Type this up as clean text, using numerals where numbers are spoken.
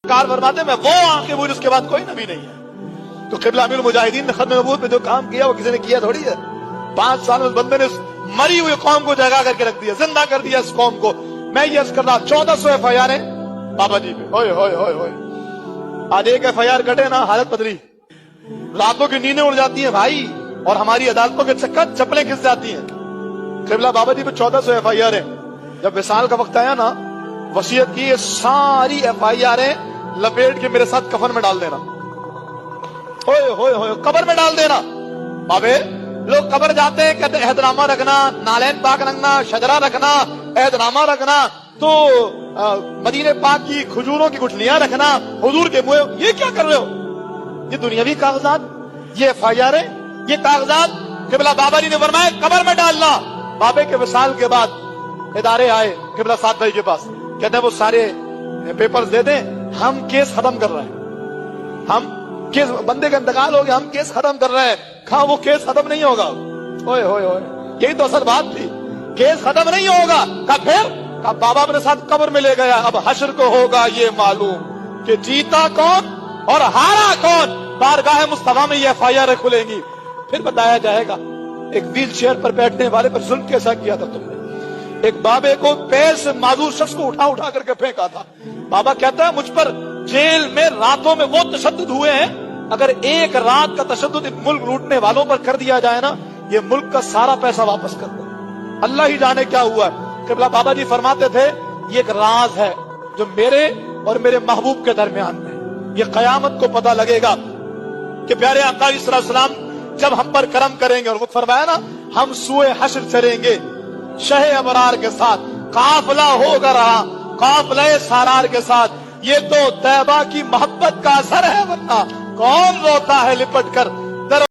Car फरमाते मैं वो आंखें बुझ उसके बाद कोई नबी नहीं है। तो क़िबला अमीरुल मुजाहिदीन ने खत्म नबूवत में जो काम किया वो किसी ने किया थोड़ी है। 5 साल में उस बंदे ने मरी हुई कौम को जगा करके रख दिया, जिंदा कर दिया इस कौम को। मैं ये अर्ज कर रहा 1400 FIR है बाबा जी पे। होए होए होए होए, आज एक FIR कटे ना हालत बदली, रातों की नींदें उड़ जाती हैं भाई, और हमारी अदालतों के चक्कर चप्पलें खिस जाती हैं। क़िबला बाबा जी पे 1400 FIR है। जब विसाल का वक्त आया ना, वसीयत की ये सारी FIR लपेट के मेरे साथ कफन में डाल देना, होए होए होए कब्र में डाल देना। बाबे लोग कब्र जाते हैं, कहते हैं एहदनामा रखना, नालैन पाक रखना, शजरा रखना, एहदनामा रखना, तो मदीने पाक की खजूरों की गुठलियां रखना, हुजूर के मुंह। ये क्या कर रहे हो? ये दुनियावी कागजात, ये FIR है, ये कागजात क़िबला बाबा जी ने फरमाया कब्र में डालना। बाबे के विसाल के बाद इदारे आए क़िबला साद भाई के पास, कहते हैं वो सारे पेपर्स दे दें, हम केस खत्म कर रहे हैं। हम केस, बंदे का इंतकाल हो गया, हम केस खत्म कर रहे हैं। कहा वो केस खत्म नहीं होगा। ओए होए होए, यही तो असल बात थी, केस खत्म नहीं होगा। कहा फिर? कहा बाबा अपने साथ कब्र में ले गया, अब हश्र को होगा ये मालूम कि जीता कौन और हारा कौन। बारगाह मुस्तफा में ये FIR खुलेंगी, फिर बताया जाएगा एक व्हील चेयर पर बैठने वाले पर जुल्म कैसा किया था तुमने। एक बाबे को पैर से माजूर शख्स को उठा उठा करके फेंका था। बाबा कहता है मुझ पर जेल में रातों में वो तशद्दुद हुए हैं, अगर एक रात का तशद्दुद इन मुल्क लूटने वालों पर कर दिया जाए ना, ये मुल्क का सारा पैसा वापस कर दो। अल्लाह ही जाने क्या हुआ है। क़िबला बाबा जी फरमाते थे ये एक राज है जो मेरे और मेरे महबूब के दरमियान में, ये कयामत को पता लगेगा कि प्यारे आका अलैहिस्सलाम जब हम पर करम करेंगे, और वो फरमाया ना हम सूए हश्र चलेंगे शहे अबरार के साथ, काफिला होगा रहा काफिले सारार के साथ। ये तो तैबा की मोहब्बत का असर है, वरना कौन रोता है लिपट कर